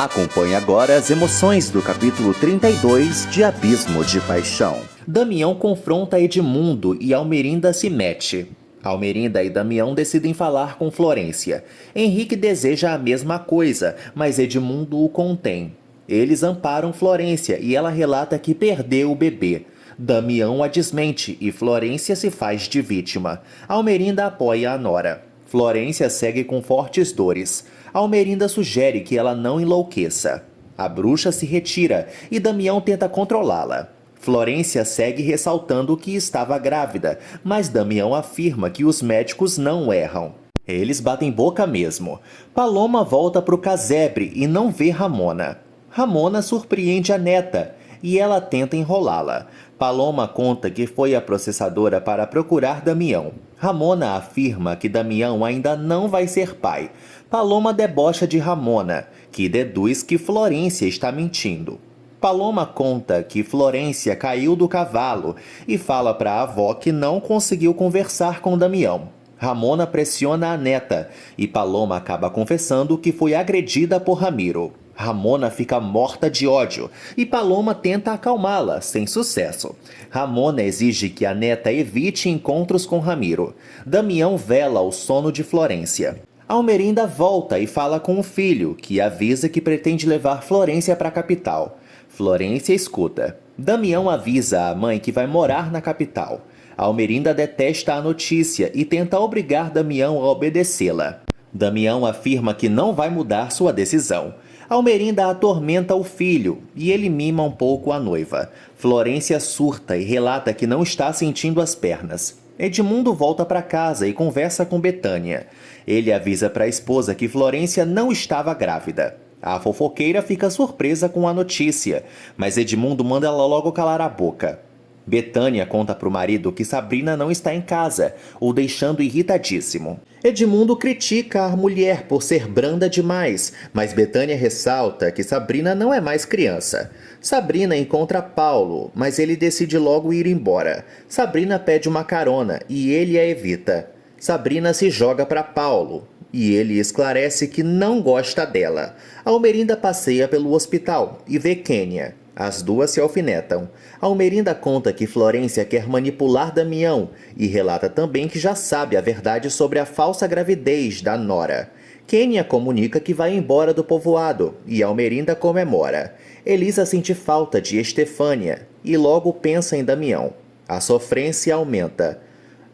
Acompanhe agora as emoções do capítulo 32 de Abismo de Paixão. Damião confronta Edmundo e Almerinda se mete. Almerinda e Damião decidem falar com Florência. Henrique deseja a mesma coisa, mas Edmundo o contém. Eles amparam Florência e ela relata que perdeu o bebê. Damião a desmente e Florência se faz de vítima. Almerinda apoia a nora. Florência segue com fortes dores. Almerinda sugere que ela não enlouqueça. A bruxa se retira e Damião tenta controlá-la. Florência segue ressaltando que estava grávida, mas Damião afirma que os médicos não erram. Eles batem boca mesmo. Paloma volta para o casebre e não vê Ramona. Ramona surpreende a neta e ela tenta enrolá-la. Paloma conta que foi a processadora para procurar Damião. Ramona afirma que Damião ainda não vai ser pai. Paloma debocha de Ramona, que deduz que Florência está mentindo. Paloma conta que Florência caiu do cavalo e fala para a avó que não conseguiu conversar com Damião. Ramona pressiona a neta e Paloma acaba confessando que foi agredida por Ramiro. Ramona fica morta de ódio e Paloma tenta acalmá-la, sem sucesso. Ramona exige que a neta evite encontros com Ramiro. Damião vela o sono de Florência. Almerinda volta e fala com o filho, que avisa que pretende levar Florência para a capital. Florência escuta. Damião avisa a mãe que vai morar na capital. Almerinda detesta a notícia e tenta obrigar Damião a obedecê-la. Damião afirma que não vai mudar sua decisão. Almerinda atormenta o filho e ele mima um pouco a noiva. Florência surta e relata que não está sentindo as pernas. Edmundo volta para casa e conversa com Betânia. Ele avisa para a esposa que Florência não estava grávida. A fofoqueira fica surpresa com a notícia, mas Edmundo manda ela logo calar a boca. Betânia conta para o marido que Sabrina não está em casa, o deixando irritadíssimo. Edmundo critica a mulher por ser branda demais, mas Betânia ressalta que Sabrina não é mais criança. Sabrina encontra Paulo, mas ele decide logo ir embora. Sabrina pede uma carona e ele a evita. Sabrina se joga para Paulo e ele esclarece que não gosta dela. Almerinda passeia pelo hospital e vê Quênia. As duas se alfinetam. Almerinda conta que Florência quer manipular Damião e relata também que já sabe a verdade sobre a falsa gravidez da nora. Quênia comunica que vai embora do povoado e Almerinda comemora. Elisa sente falta de Estefânia e logo pensa em Damião. A sofrência aumenta.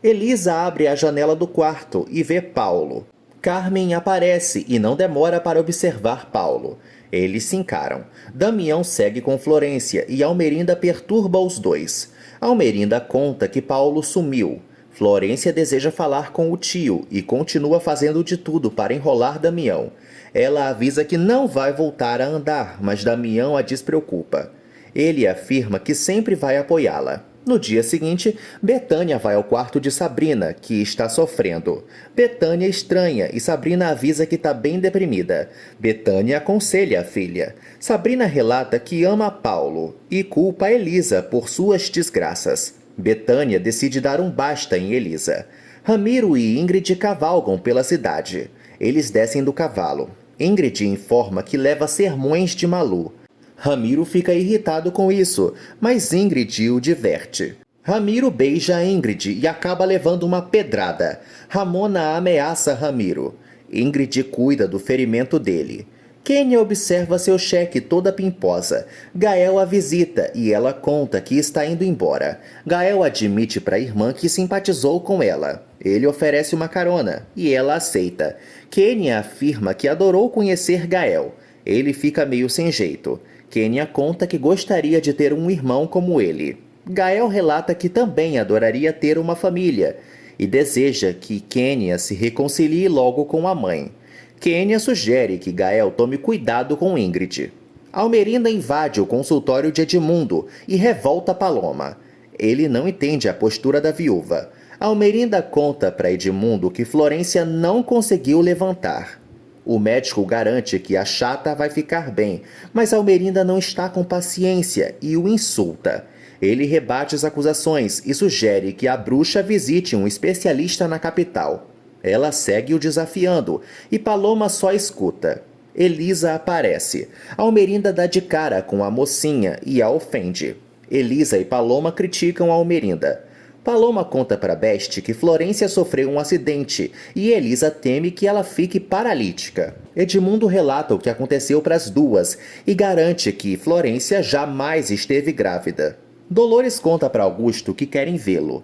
Elisa abre a janela do quarto e vê Paulo. Carmen aparece e não demora para observar Paulo. Eles se encaram. Damião segue com Florência e Almerinda perturba os dois. Almerinda conta que Paulo sumiu. Florência deseja falar com o tio e continua fazendo de tudo para enrolar Damião. Ela avisa que não vai voltar a andar, mas Damião a despreocupa. Ele afirma que sempre vai apoiá-la. No dia seguinte, Betânia vai ao quarto de Sabrina, que está sofrendo. Betânia estranha e Sabrina avisa que está bem deprimida. Betânia aconselha a filha. Sabrina relata que ama Paulo e culpa Elisa por suas desgraças. Betânia decide dar um basta em Elisa. Ramiro e Ingrid cavalgam pela cidade. Eles descem do cavalo. Ingrid informa que leva sermões de Malu. Ramiro fica irritado com isso, mas Ingrid o diverte. Ramiro beija Ingrid e acaba levando uma pedrada. Ramona ameaça Ramiro. Ingrid cuida do ferimento dele. Quênia observa seu cheque toda pimposa. Gael a visita e ela conta que está indo embora. Gael admite para a irmã que simpatizou com ela. Ele oferece uma carona e ela aceita. Quênia afirma que adorou conhecer Gael. Ele fica meio sem jeito. Quênia conta que gostaria de ter um irmão como ele. Gael relata que também adoraria ter uma família e deseja que Quênia se reconcilie logo com a mãe. Quênia sugere que Gael tome cuidado com Ingrid. Almerinda invade o consultório de Edmundo e revolta Paloma. Ele não entende a postura da viúva. Almerinda conta para Edmundo que Florência não conseguiu levantar. O médico garante que a chata vai ficar bem, mas Almerinda não está com paciência e o insulta. Ele rebate as acusações e sugere que a bruxa visite um especialista na capital. Ela segue o desafiando e Paloma só escuta. Elisa aparece. Almerinda dá de cara com a mocinha e a ofende. Elisa e Paloma criticam Almerinda. Paloma conta para Beste que Florência sofreu um acidente e Elisa teme que ela fique paralítica. Edmundo relata o que aconteceu para as duas e garante que Florência jamais esteve grávida. Dolores conta para Augusto que querem vê-lo.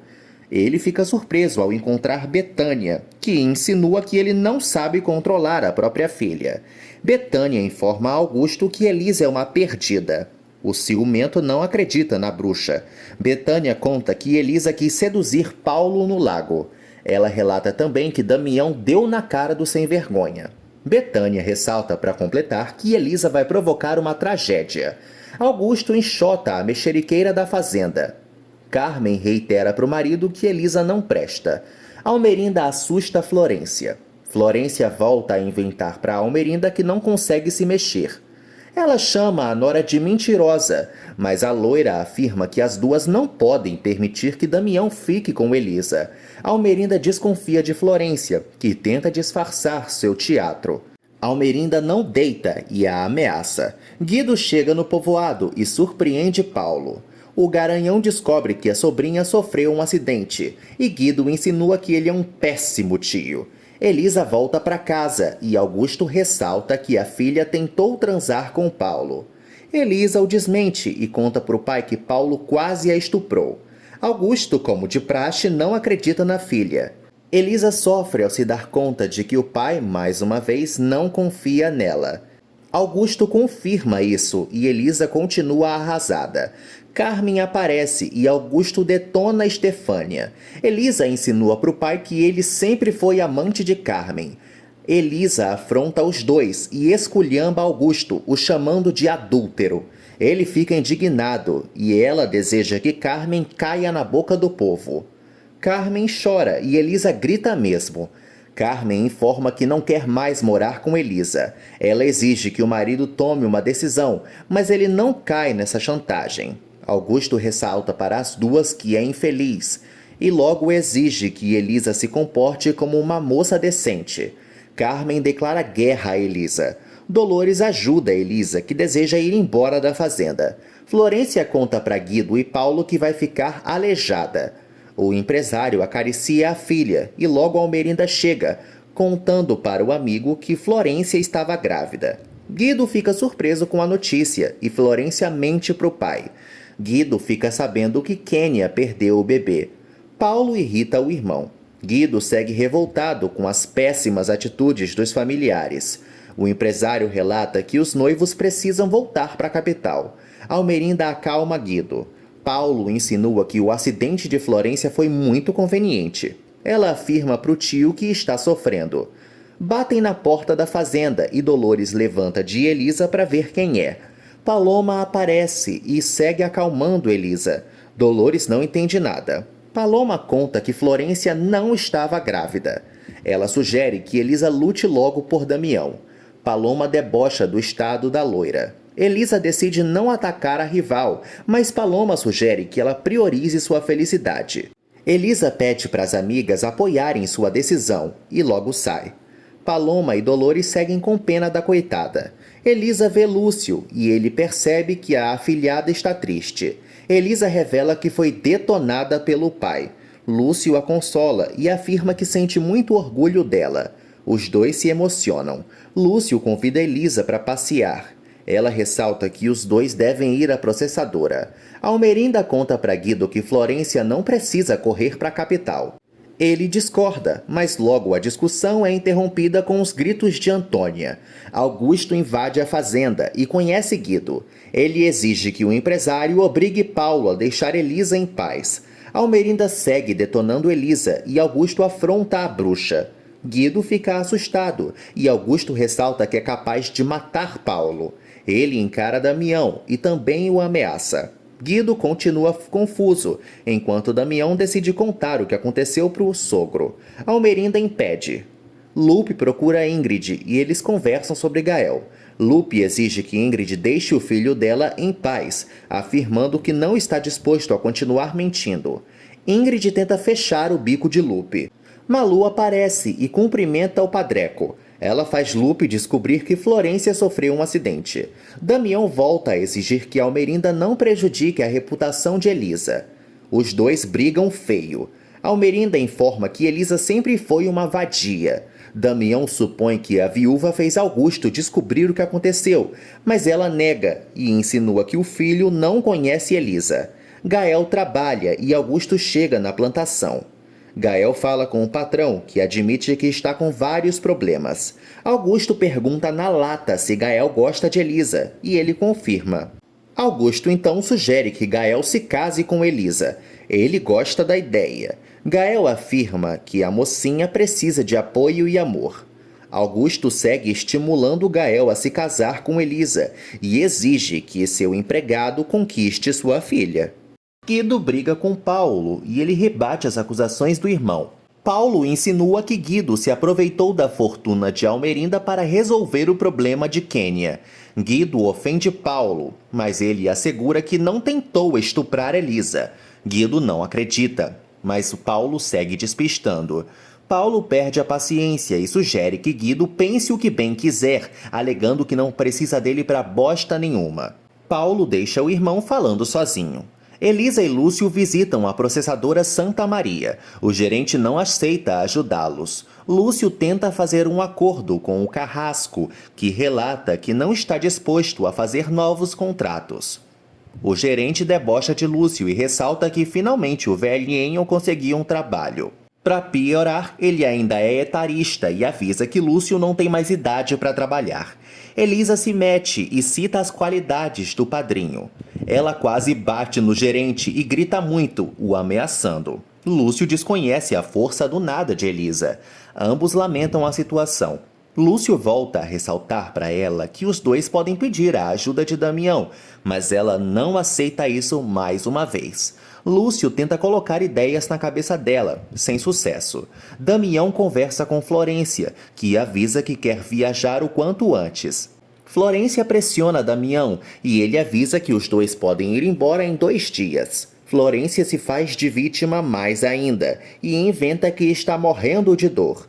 Ele fica surpreso ao encontrar Betânia, que insinua que ele não sabe controlar a própria filha. Betânia informa a Augusto que Elisa é uma perdida. O ciumento não acredita na bruxa. Betânia conta que Elisa quis seduzir Paulo no lago. Ela relata também que Damião deu na cara do sem-vergonha. Betânia ressalta para completar que Elisa vai provocar uma tragédia. Augusto enxota a mexeriqueira da fazenda. Carmen reitera para o marido que Elisa não presta. Almerinda assusta Florência. Florência volta a inventar para Almerinda que não consegue se mexer. Ela chama a nora de mentirosa, mas a loira afirma que as duas não podem permitir que Damião fique com Elisa. Almerinda desconfia de Florência, que tenta disfarçar seu teatro. Almerinda não deita e a ameaça. Guido chega no povoado e surpreende Paulo. O garanhão descobre que a sobrinha sofreu um acidente e Guido insinua que ele é um péssimo tio. Elisa volta para casa e Augusto ressalta que a filha tentou transar com Paulo. Elisa o desmente e conta para o pai que Paulo quase a estuprou. Augusto, como de praxe, não acredita na filha. Elisa sofre ao se dar conta de que o pai, mais uma vez, não confia nela. Augusto confirma isso e Elisa continua arrasada. Carmen aparece e Augusto detona Estefânia. Elisa insinua para o pai que ele sempre foi amante de Carmen. Elisa afronta os dois e esculhamba Augusto, o chamando de adúltero. Ele fica indignado e ela deseja que Carmen caia na boca do povo. Carmen chora e Elisa grita mesmo. Carmen informa que não quer mais morar com Elisa. Ela exige que o marido tome uma decisão, mas ele não cai nessa chantagem. Augusto ressalta para as duas que é infeliz e logo exige que Elisa se comporte como uma moça decente. Carmen declara guerra a Elisa. Dolores ajuda Elisa, que deseja ir embora da fazenda. Florência conta para Guido e Paulo que vai ficar aleijada. O empresário acaricia a filha e logo Almerinda chega, contando para o amigo que Florência estava grávida. Guido fica surpreso com a notícia e Florência mente para o pai. Guido fica sabendo que Quênia perdeu o bebê. Paulo irrita o irmão. Guido segue revoltado com as péssimas atitudes dos familiares. O empresário relata que os noivos precisam voltar para a capital. Almerinda acalma Guido. Paulo insinua que o acidente de Florência foi muito conveniente. Ela afirma para o tio que está sofrendo. Batem na porta da fazenda e Dolores levanta de Elisa para ver quem é. Paloma aparece e segue acalmando Elisa. Dolores não entende nada. Paloma conta que Florência não estava grávida. Ela sugere que Elisa lute logo por Damião. Paloma debocha do estado da loira. Elisa decide não atacar a rival, mas Paloma sugere que ela priorize sua felicidade. Elisa pede para as amigas apoiarem sua decisão e logo sai. Paloma e Dolores seguem com pena da coitada. Elisa vê Lúcio e ele percebe que a afilhada está triste. Elisa revela que foi detonada pelo pai. Lúcio a consola e afirma que sente muito orgulho dela. Os dois se emocionam. Lúcio convida Elisa para passear. Ela ressalta que os dois devem ir à processadora. Almerinda conta para Guido que Florência não precisa correr para a capital. Ele discorda, mas logo a discussão é interrompida com os gritos de Antônia. Augusto invade a fazenda e conhece Guido. Ele exige que o empresário obrigue Paulo a deixar Elisa em paz. Almerinda segue detonando Elisa e Augusto afronta a bruxa. Guido fica assustado e Augusto ressalta que é capaz de matar Paulo. Ele encara Damião e também o ameaça. Guido continua confuso, enquanto Damião decide contar o que aconteceu para o sogro. Almerinda impede. Lupe procura Ingrid e eles conversam sobre Gael. Lupe exige que Ingrid deixe o filho dela em paz, afirmando que não está disposto a continuar mentindo. Ingrid tenta fechar o bico de Lupe. Malu aparece e cumprimenta o padreco. Ela faz Lupe descobrir que Florência sofreu um acidente. Damião volta a exigir que Almerinda não prejudique a reputação de Elisa. Os dois brigam feio. Almerinda informa que Elisa sempre foi uma vadia. Damião supõe que a viúva fez Augusto descobrir o que aconteceu, mas ela nega e insinua que o filho não conhece Elisa. Gael trabalha e Augusto chega na plantação. Gael fala com o patrão, que admite que está com vários problemas. Augusto pergunta na lata se Gael gosta de Elisa, e ele confirma. Augusto então sugere que Gael se case com Elisa. Ele gosta da ideia. Gael afirma que a mocinha precisa de apoio e amor. Augusto segue estimulando Gael a se casar com Elisa e exige que seu empregado conquiste sua filha. Guido briga com Paulo e ele rebate as acusações do irmão. Paulo insinua que Guido se aproveitou da fortuna de Almerinda para resolver o problema de Quênia. Guido ofende Paulo, mas ele assegura que não tentou estuprar Elisa. Guido não acredita, mas Paulo segue despistando. Paulo perde a paciência e sugere que Guido pense o que bem quiser, alegando que não precisa dele para bosta nenhuma. Paulo deixa o irmão falando sozinho. Elisa e Lúcio visitam a processadora Santa Maria. O gerente não aceita ajudá-los. Lúcio tenta fazer um acordo com o Carrasco, que relata que não está disposto a fazer novos contratos. O gerente debocha de Lúcio e ressalta que finalmente o velhinho conseguiu um trabalho. Para piorar, ele ainda é etarista e avisa que Lúcio não tem mais idade para trabalhar. Elisa se mete e cita as qualidades do padrinho. Ela quase bate no gerente e grita muito, o ameaçando. Lúcio desconhece a força do nada de Elisa. Ambos lamentam a situação. Lúcio volta a ressaltar para ela que os dois podem pedir a ajuda de Damião, mas ela não aceita isso mais uma vez. Lúcio tenta colocar ideias na cabeça dela, sem sucesso. Damião conversa com Florência, que avisa que quer viajar o quanto antes. Florência pressiona Damião e ele avisa que os dois podem ir embora em 2 dias. Florência se faz de vítima mais ainda e inventa que está morrendo de dor.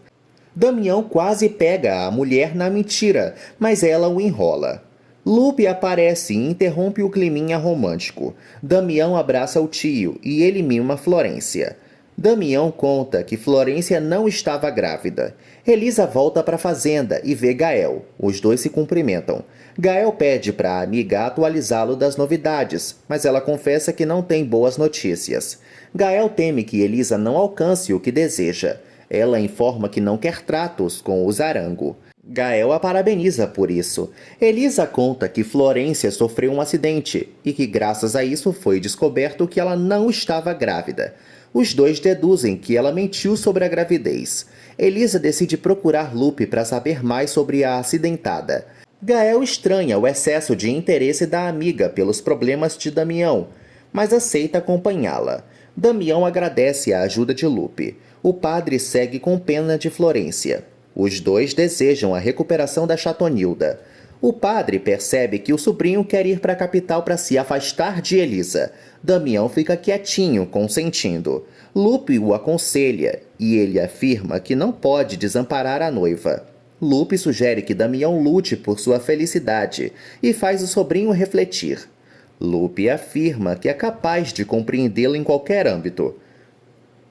Damião quase pega a mulher na mentira, mas ela o enrola. Lupe aparece e interrompe o climinha romântico. Damião abraça o tio e ele mima Florência. Damião conta que Florência não estava grávida. Elisa volta para a fazenda e vê Gael. Os dois se cumprimentam. Gael pede para a amiga atualizá-lo das novidades, mas ela confessa que não tem boas notícias. Gael teme que Elisa não alcance o que deseja. Ela informa que não quer tratos com o Zarango. Gael a parabeniza por isso. Elisa conta que Florência sofreu um acidente e que graças a isso foi descoberto que ela não estava grávida. Os dois deduzem que ela mentiu sobre a gravidez. Elisa decide procurar Lupe para saber mais sobre a acidentada. Gael estranha o excesso de interesse da amiga pelos problemas de Damião, mas aceita acompanhá-la. Damião agradece a ajuda de Lupe. O padre segue com pena de Florência. Os dois desejam a recuperação da Chatonilda. O padre percebe que o sobrinho quer ir para a capital para se afastar de Elisa. Damião fica quietinho, consentindo. Lupe o aconselha e ele afirma que não pode desamparar a noiva. Lupe sugere que Damião lute por sua felicidade e faz o sobrinho refletir. Lupe afirma que é capaz de compreendê-lo em qualquer âmbito.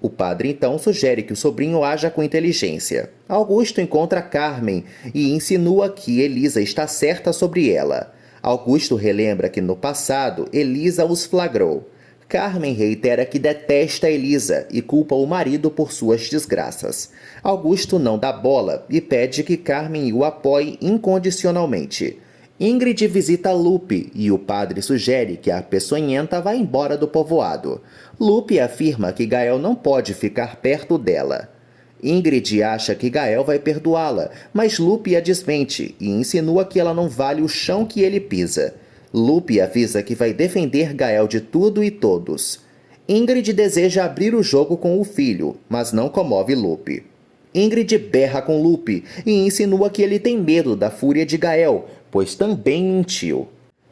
O padre então sugere que o sobrinho haja com inteligência. Augusto encontra Carmen e insinua que Elisa está certa sobre ela. Augusto relembra que no passado Elisa os flagrou. Carmen reitera que detesta Elisa e culpa o marido por suas desgraças. Augusto não dá bola e pede que Carmen o apoie incondicionalmente. Ingrid visita Lupe e o padre sugere que a peçonhenta vá embora do povoado. Lupe afirma que Gael não pode ficar perto dela. Ingrid acha que Gael vai perdoá-la, mas Lupe a desmente e insinua que ela não vale o chão que ele pisa. Lupe avisa que vai defender Gael de tudo e todos. Ingrid deseja abrir o jogo com o filho, mas não comove Lupe. Ingrid berra com Lupe e insinua que ele tem medo da fúria de Gael, pois também mentiu.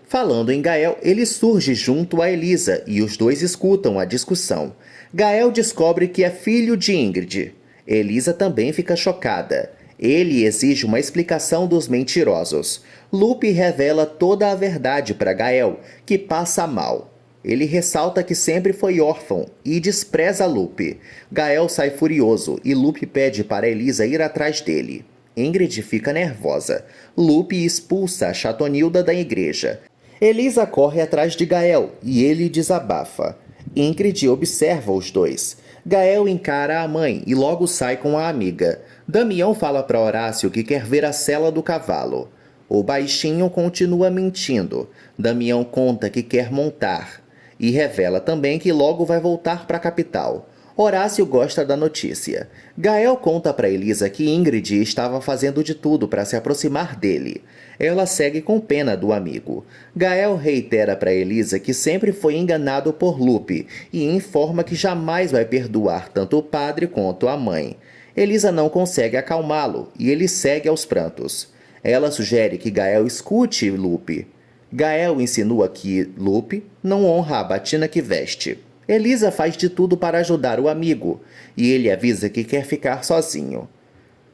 Falando em Gael, ele surge junto a Elisa e os dois escutam a discussão. Gael descobre que é filho de Ingrid. Elisa também fica chocada. Ele exige uma explicação dos mentirosos. Lupe revela toda a verdade para Gael, que passa mal. Ele ressalta que sempre foi órfão e despreza Lupe. Gael sai furioso e Lupe pede para Elisa ir atrás dele. Ingrid fica nervosa. Lupe expulsa a Chatonilda da igreja. Elisa corre atrás de Gael e ele desabafa. Ingrid observa os dois. Gael encara a mãe e logo sai com a amiga. Damião fala para Horácio que quer ver a sela do cavalo. O baixinho continua mentindo. Damião conta que quer montar e revela também que logo vai voltar para a capital. Horácio gosta da notícia. Gael conta para Elisa que Ingrid estava fazendo de tudo para se aproximar dele. Ela segue com pena do amigo. Gael reitera para Elisa que sempre foi enganado por Lupe e informa que jamais vai perdoar tanto o padre quanto a mãe. Elisa não consegue acalmá-lo e ele segue aos prantos. Ela sugere que Gael escute Lupe. Gael insinua que Lupe não honra a batina que veste. Elisa faz de tudo para ajudar o amigo e ele avisa que quer ficar sozinho.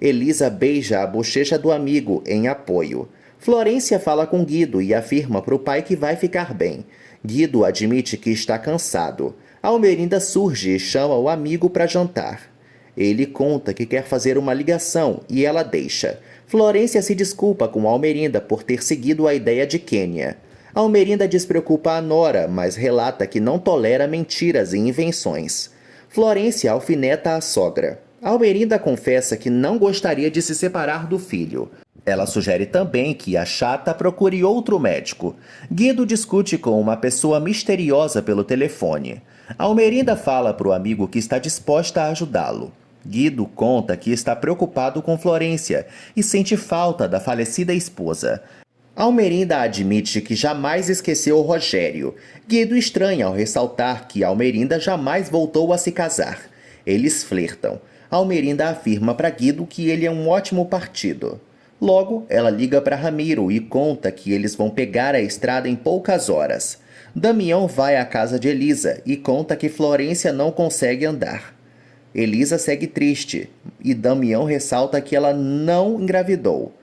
Elisa beija a bochecha do amigo em apoio. Florência fala com Guido e afirma para o pai que vai ficar bem. Guido admite que está cansado. Almerinda surge e chama o amigo para jantar. Ele conta que quer fazer uma ligação e ela deixa. Florência se desculpa com Almerinda por ter seguido a ideia de Quênia. Almerinda despreocupa a nora, mas relata que não tolera mentiras e invenções. Florência alfineta a sogra. Almerinda confessa que não gostaria de se separar do filho. Ela sugere também que a chata procure outro médico. Guido discute com uma pessoa misteriosa pelo telefone. Almerinda fala para o amigo que está disposta a ajudá-lo. Guido conta que está preocupado com Florência e sente falta da falecida esposa. Almerinda admite que jamais esqueceu Rogério. Guido estranha ao ressaltar que Almerinda jamais voltou a se casar. Eles flertam. Almerinda afirma para Guido que ele é um ótimo partido. Logo, ela liga para Ramiro e conta que eles vão pegar a estrada em poucas horas. Damião vai à casa de Elisa e conta que Florência não consegue andar. Elisa segue triste e Damião ressalta que ela não engravidou.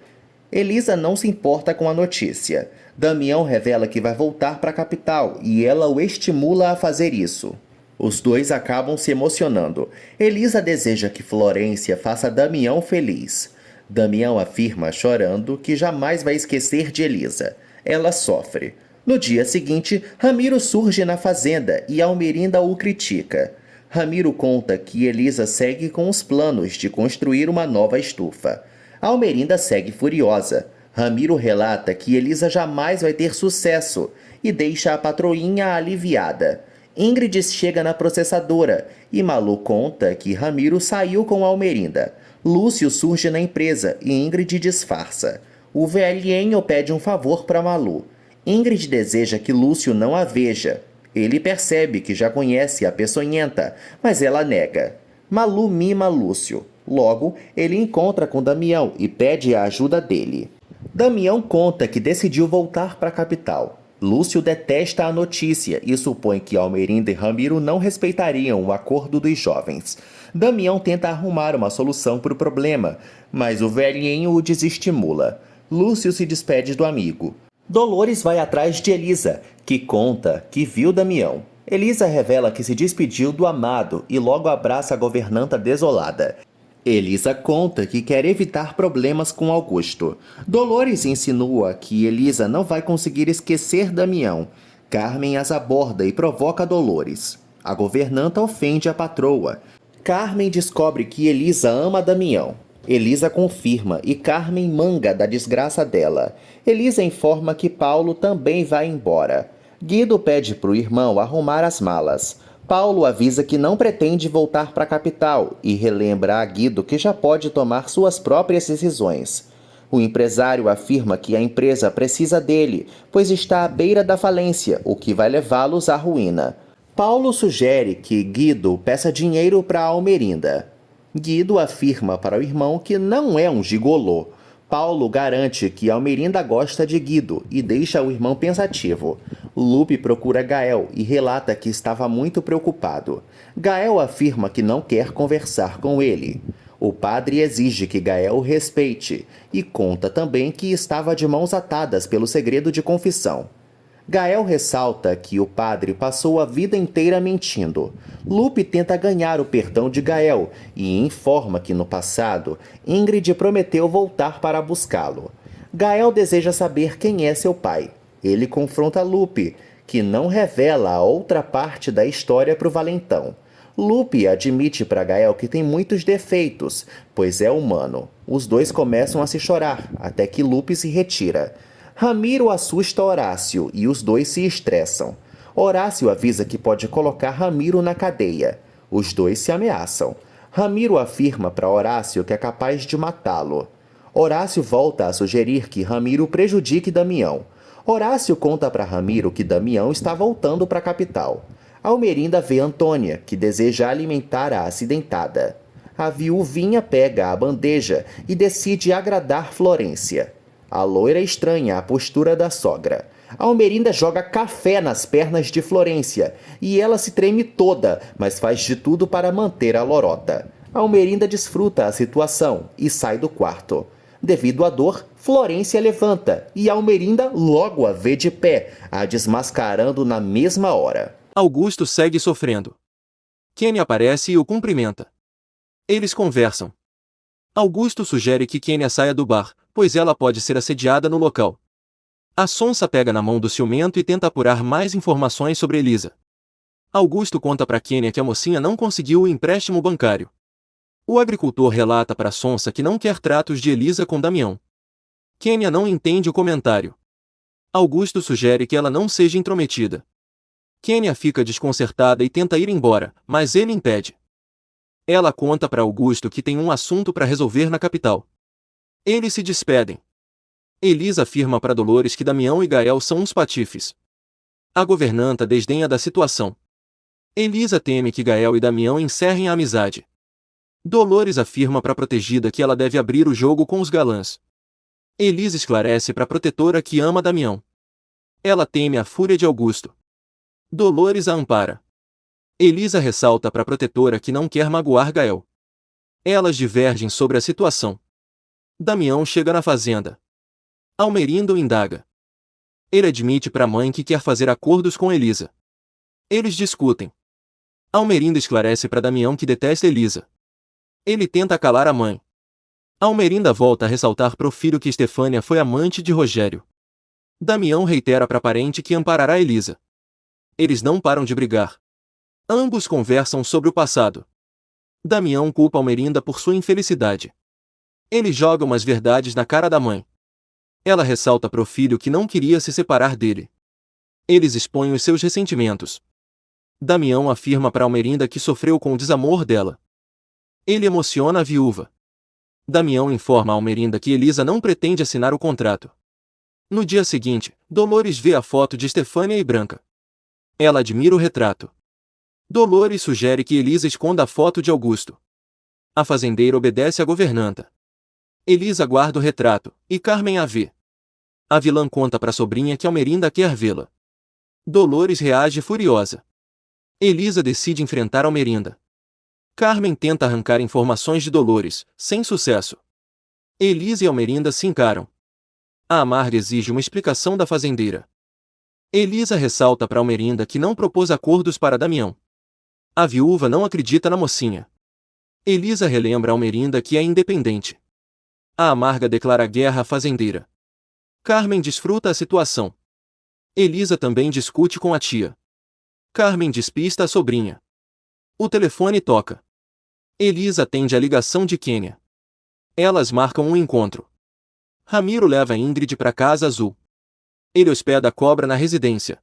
Elisa não se importa com a notícia. Damião revela que vai voltar para a capital e ela o estimula a fazer isso. Os dois acabam se emocionando. Elisa deseja que Florência faça Damião feliz. Damião afirma, chorando, que jamais vai esquecer de Elisa. Ela sofre. No dia seguinte, Ramiro surge na fazenda e Almerinda o critica. Ramiro conta que Elisa segue com os planos de construir uma nova estufa. Almerinda segue furiosa. Ramiro relata que Elisa jamais vai ter sucesso e deixa a patroinha aliviada. Ingrid chega na processadora e Malu conta que Ramiro saiu com Almerinda. Lúcio surge na empresa e Ingrid disfarça. O velhinho pede um favor para Malu. Ingrid deseja que Lúcio não a veja. Ele percebe que já conhece a peçonhenta, mas ela nega. Malu mima Lúcio. Logo, ele encontra com Damião e pede a ajuda dele. Damião conta que decidiu voltar para a capital. Lúcio detesta a notícia e supõe que Almerinda e Ramiro não respeitariam o acordo dos jovens. Damião tenta arrumar uma solução para o problema, mas o velhinho o desestimula. Lúcio se despede do amigo. Dolores vai atrás de Elisa, que conta que viu Damião. Elisa revela que se despediu do amado e logo abraça a governanta desolada. Elisa conta que quer evitar problemas com Augusto. Dolores insinua que Elisa não vai conseguir esquecer Damião. Carmen as aborda e provoca Dolores. A governanta ofende a patroa. Carmen descobre que Elisa ama Damião. Elisa confirma e Carmen manga da desgraça dela. Elisa informa que Paulo também vai embora. Guido pede para o irmão arrumar as malas. Paulo avisa que não pretende voltar para a capital e relembra a Guido que já pode tomar suas próprias decisões. O empresário afirma que a empresa precisa dele, pois está à beira da falência, o que vai levá-los à ruína. Paulo sugere que Guido peça dinheiro para Almerinda. Guido afirma para o irmão que não é um gigolô. Paulo garante que Almerinda gosta de Guido e deixa o irmão pensativo. Lupe procura Gael e relata que estava muito preocupado. Gael afirma que não quer conversar com ele. O padre exige que Gael o respeite e conta também que estava de mãos atadas pelo segredo de confissão. Gael ressalta que o padre passou a vida inteira mentindo. Lupe tenta ganhar o perdão de Gael e informa que no passado Ingrid prometeu voltar para buscá-lo. Gael deseja saber quem é seu pai. Ele confronta Lupe, que não revela a outra parte da história para o valentão. Lupe admite para Gael que tem muitos defeitos, pois é humano. Os dois começam a se chorar, até que Lupe se retira. Ramiro assusta Horácio e os dois se estressam. Horácio avisa que pode colocar Ramiro na cadeia. Os dois se ameaçam. Ramiro afirma para Horácio que é capaz de matá-lo. Horácio volta a sugerir que Ramiro prejudique Damião. Horácio conta para Ramiro que Damião está voltando para a capital. Almerinda vê Antônia, que deseja alimentar a acidentada. A viuvinha pega a bandeja e decide agradar Florência. A loira estranha a postura da sogra. Almerinda joga café nas pernas de Florência e ela se treme toda, mas faz de tudo para manter a lorota. Almerinda desfruta a situação e sai do quarto. Devido à dor, Florência levanta e Almerinda logo a vê de pé, a desmascarando na mesma hora. Augusto segue sofrendo. Kenny aparece e o cumprimenta. Eles conversam. Augusto sugere que Kênia saia do bar, pois ela pode ser assediada no local. A sonsa pega na mão do ciumento e tenta apurar mais informações sobre Elisa. Augusto conta para Kênia que a mocinha não conseguiu o empréstimo bancário. O agricultor relata para a sonsa que não quer tratos de Elisa com Damião. Kênia não entende o comentário. Augusto sugere que ela não seja intrometida. Kênia fica desconcertada e tenta ir embora, mas ele impede. Ela conta para Augusto que tem um assunto para resolver na capital. Eles se despedem. Elisa afirma para Dolores que Damião e Gael são uns patifes. A governanta desdenha da situação. Elisa teme que Gael e Damião encerrem a amizade. Dolores afirma para a protegida que ela deve abrir o jogo com os galãs. Elisa esclarece para a protetora que ama Damião. Ela teme a fúria de Augusto. Dolores a ampara. Elisa ressalta para a protetora que não quer magoar Gael. Elas divergem sobre a situação. Damião chega na fazenda. Almerindo indaga. Ele admite para a mãe que quer fazer acordos com Elisa. Eles discutem. Almerinda esclarece para Damião que detesta Elisa. Ele tenta calar a mãe. Almerinda volta a ressaltar para o filho que Estefânia foi amante de Rogério. Damião reitera para a parente que amparará Elisa. Eles não param de brigar. Ambos conversam sobre o passado. Damião culpa Almerinda por sua infelicidade. Ele joga umas verdades na cara da mãe. Ela ressalta para o filho que não queria se separar dele. Eles expõem os seus ressentimentos. Damião afirma para Almerinda que sofreu com o desamor dela. Ele emociona a viúva. Damião informa a Almerinda que Elisa não pretende assinar o contrato. No dia seguinte, Dolores vê a foto de Estefânia e Branca. Ela admira o retrato. Dolores sugere que Elisa esconda a foto de Augusto. A fazendeira obedece à governanta. Elisa guarda o retrato, e Carmen a vê. A vilã conta para a sobrinha que Almerinda quer vê-la. Dolores reage furiosa. Elisa decide enfrentar Almerinda. Carmen tenta arrancar informações de Dolores, sem sucesso. Elisa e Almerinda se encaram. A amarga exige uma explicação da fazendeira. Elisa ressalta para Almerinda que não propôs acordos para Damião. A viúva não acredita na mocinha. Elisa relembra a Almerinda que é independente. A amarga declara guerra à fazendeira. Carmen desfruta a situação. Elisa também discute com a tia. Carmen despista a sobrinha. O telefone toca. Elisa atende a ligação de Kênia. Elas marcam um encontro. Ramiro leva Ingrid para Casa Azul. Ele hospeda a cobra na residência.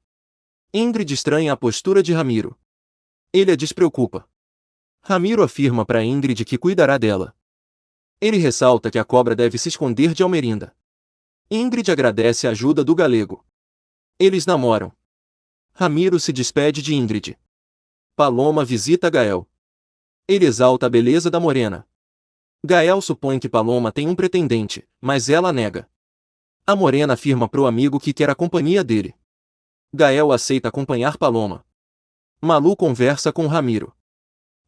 Ingrid estranha a postura de Ramiro. Ele a despreocupa. Ramiro afirma para Ingrid que cuidará dela. Ele ressalta que a cobra deve se esconder de Almerinda. Ingrid agradece a ajuda do galego. Eles namoram. Ramiro se despede de Ingrid. Paloma visita Gael. Ele exalta a beleza da morena. Gael supõe que Paloma tem um pretendente, mas ela nega. A morena afirma pro amigo que quer a companhia dele. Gael aceita acompanhar Paloma. Malu conversa com Ramiro.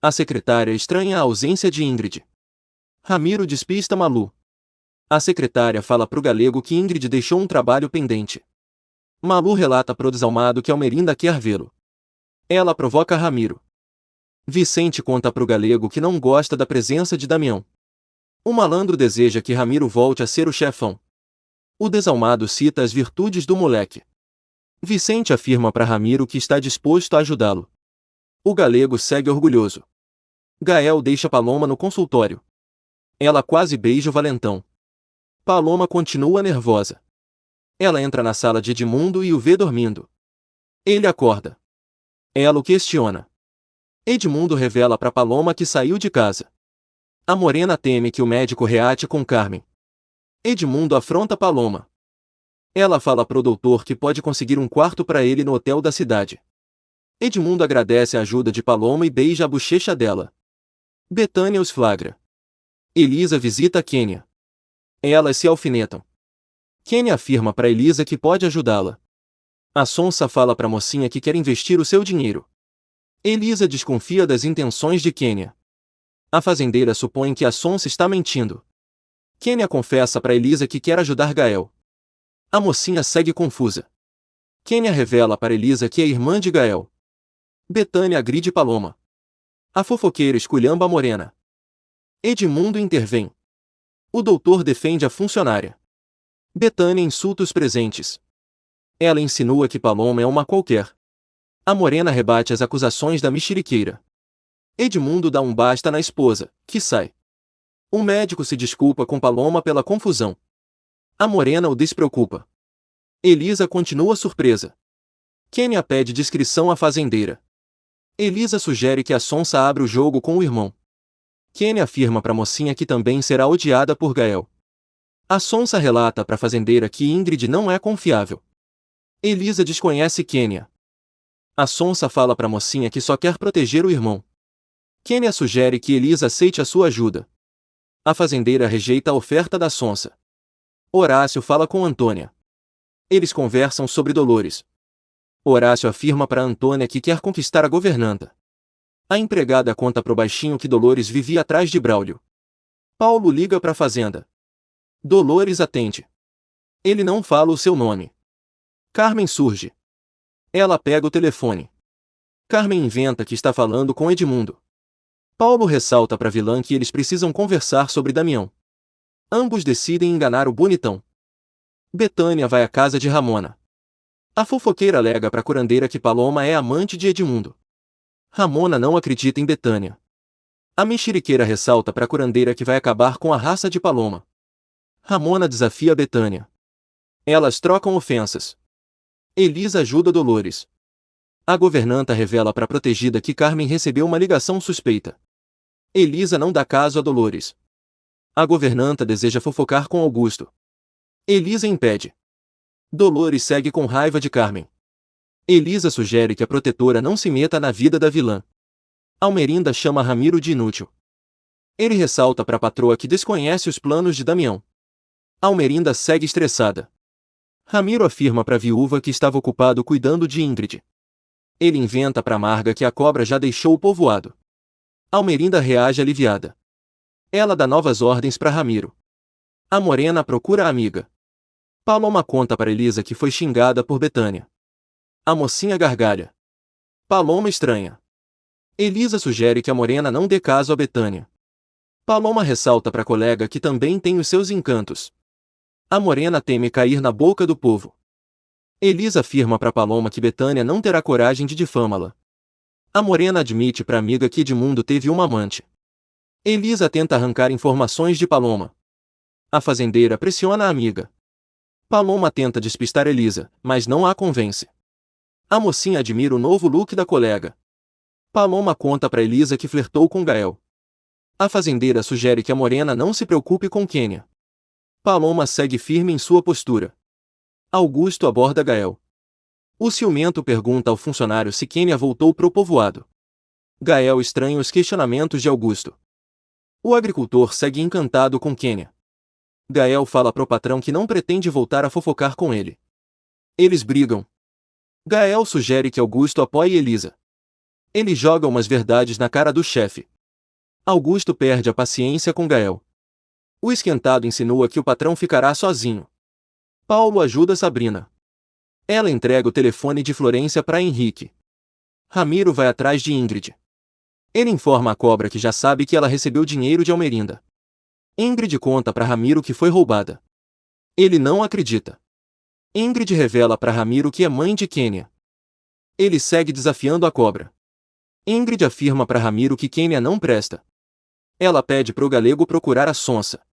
A secretária estranha a ausência de Ingrid. Ramiro despista Malu. A secretária fala pro galego que Ingrid deixou um trabalho pendente. Malu relata pro desalmado que Almerinda quer vê-lo. Ela provoca Ramiro. Vicente conta pro galego que não gosta da presença de Damião. O malandro deseja que Ramiro volte a ser o chefão. O desalmado cita as virtudes do moleque. Vicente afirma para Ramiro que está disposto a ajudá-lo. O galego segue orgulhoso. Gael deixa Paloma no consultório. Ela quase beija o valentão. Paloma continua nervosa. Ela entra na sala de Edmundo e o vê dormindo. Ele acorda. Ela o questiona. Edmundo revela para Paloma que saiu de casa. A morena teme que o médico reate com Carmen. Edmundo afronta Paloma. Ela fala pro doutor que pode conseguir um quarto para ele no hotel da cidade. Edmundo agradece a ajuda de Paloma e beija a bochecha dela. Betânia os flagra. Elisa visita Quênia. Elas se alfinetam. Quênia afirma para Elisa que pode ajudá-la. A sonsa fala para a mocinha que quer investir o seu dinheiro. Elisa desconfia das intenções de Quênia. A fazendeira supõe que a sonsa está mentindo. Quênia confessa para Elisa que quer ajudar Gael. A mocinha segue confusa. Quênia revela para Elisa que é irmã de Gael. Betânia agride Paloma. A fofoqueira esculhamba a morena. Edmundo intervém. O doutor defende a funcionária. Betânia insulta os presentes. Ela insinua que Paloma é uma qualquer. A morena rebate as acusações da mexeriqueira. Edmundo dá um basta na esposa, que sai. O médico se desculpa com Paloma pela confusão. A morena o despreocupa. Elisa continua surpresa. Quênia pede discrição à fazendeira. Elisa sugere que a sonsa abra o jogo com o irmão. Quênia afirma para a mocinha que também será odiada por Gael. A sonsa relata para a fazendeira que Ingrid não é confiável. Elisa desconhece Quênia. A sonsa fala para a mocinha que só quer proteger o irmão. Quênia sugere que Elisa aceite a sua ajuda. A fazendeira rejeita a oferta da sonsa. Horácio fala com Antônia. Eles conversam sobre Dolores. Horácio afirma para Antônia que quer conquistar a governanta. A empregada conta pro baixinho que Dolores vivia atrás de Braulio. Paulo liga para a fazenda. Dolores atende. Ele não fala o seu nome. Carmen surge. Ela pega o telefone. Carmen inventa que está falando com Edmundo. Paulo ressalta para a vilã que eles precisam conversar sobre Damião. Ambos decidem enganar o bonitão. Betânia vai à casa de Ramona. A fofoqueira alega para a curandeira que Paloma é amante de Edmundo. Ramona não acredita em Betânia. A mexeriqueira ressalta para a curandeira que vai acabar com a raça de Paloma. Ramona desafia Betânia. Elas trocam ofensas. Elisa ajuda Dolores. A governanta revela para a protegida que Carmen recebeu uma ligação suspeita. Elisa não dá caso a Dolores. A governanta deseja fofocar com Augusto. Elisa impede. Dolores segue com raiva de Carmen. Elisa sugere que a protetora não se meta na vida da vilã. Almerinda chama Ramiro de inútil. Ele ressalta para a patroa que desconhece os planos de Damião. Almerinda segue estressada. Ramiro afirma para a viúva que estava ocupado cuidando de Ingrid. Ele inventa para Marga que a cobra já deixou o povoado. Almerinda reage aliviada. Ela dá novas ordens para Ramiro. A morena procura a amiga. Paloma conta para Elisa que foi xingada por Betânia. A mocinha gargalha. Paloma estranha. Elisa sugere que a morena não dê caso a Betânia. Paloma ressalta para a colega que também tem os seus encantos. A morena teme cair na boca do povo. Elisa afirma para Paloma que Betânia não terá coragem de difamá-la. A morena admite para a amiga que Edmundo teve uma amante. Elisa tenta arrancar informações de Paloma. A fazendeira pressiona a amiga. Paloma tenta despistar Elisa, mas não a convence. A mocinha admira o novo look da colega. Paloma conta para Elisa que flertou com Gael. A fazendeira sugere que a morena não se preocupe com Quênia. Paloma segue firme em sua postura. Augusto aborda Gael. O ciumento pergunta ao funcionário se Quênia voltou pro povoado. Gael estranha os questionamentos de Augusto. O agricultor segue encantado com Quênia. Gael fala pro patrão que não pretende voltar a fofocar com ele. Eles brigam. Gael sugere que Augusto apoie Elisa. Ele joga umas verdades na cara do chefe. Augusto perde a paciência com Gael. O esquentado insinua que o patrão ficará sozinho. Paulo ajuda Sabrina. Ela entrega o telefone de Florência para Henrique. Ramiro vai atrás de Ingrid. Ele informa a cobra que já sabe que ela recebeu dinheiro de Almerinda. Ingrid conta para Ramiro que foi roubada. Ele não acredita. Ingrid revela para Ramiro que é mãe de Kênia. Ele segue desafiando a cobra. Ingrid afirma para Ramiro que Kênia não presta. Ela pede para o galego procurar a sonsa.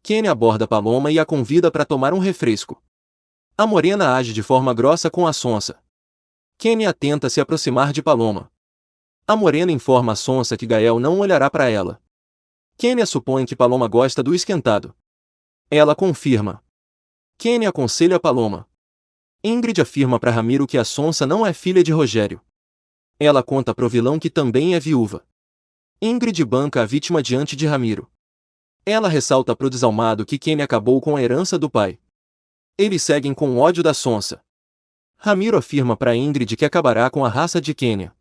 Kênia aborda Paloma e a convida para tomar um refresco. A morena age de forma grossa com a sonsa. Kênia tenta se aproximar de Paloma. A morena informa a sonsa que Gael não olhará para ela. Kênia supõe que Paloma gosta do esquentado. Ela confirma. Kênia aconselha Paloma. Ingrid afirma para Ramiro que a sonsa não é filha de Rogério. Ela conta pro vilão que também é viúva. Ingrid banca a vítima diante de Ramiro. Ela ressalta pro desalmado que Kênia acabou com a herança do pai. Eles seguem com ódio da sonsa. Ramiro afirma para Ingrid que acabará com a raça de Kênia.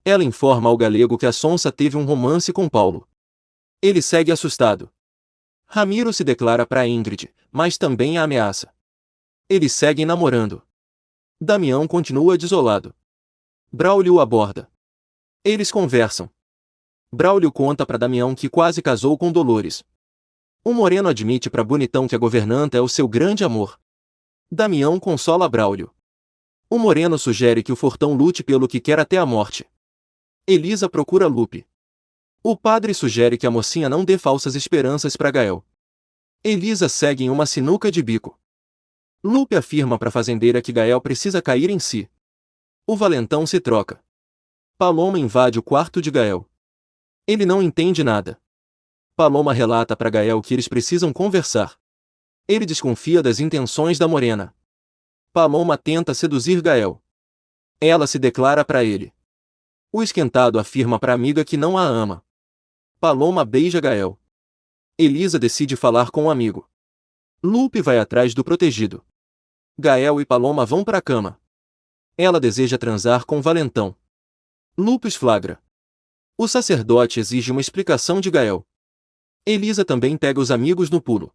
Ela informa ao galego que a sonsa teve um romance com Paulo. Ele segue assustado. Ramiro se declara para Ingrid, mas também a ameaça. Eles seguem namorando. Damião continua desolado. Braulio o aborda. Eles conversam. Braulio conta para Damião que quase casou com Dolores. O moreno admite para Bonitão que a governanta é o seu grande amor. Damião consola Braulio. O moreno sugere que o Fortão lute pelo que quer até a morte. Elisa procura Lupe. O padre sugere que a mocinha não dê falsas esperanças para Gael. Elisa segue em uma sinuca de bico. Lupe afirma para a fazendeira que Gael precisa cair em si. O valentão se troca. Paloma invade o quarto de Gael. Ele não entende nada. Paloma relata para Gael que eles precisam conversar. Ele desconfia das intenções da morena. Paloma tenta seduzir Gael. Ela se declara para ele. O esquentado afirma para a amiga que não a ama. Paloma beija Gael. Elisa decide falar com o amigo. Lupe vai atrás do protegido. Gael e Paloma vão para a cama. Ela deseja transar com Valentão. Lupe os flagra. O sacerdote exige uma explicação de Gael. Elisa também pega os amigos no pulo.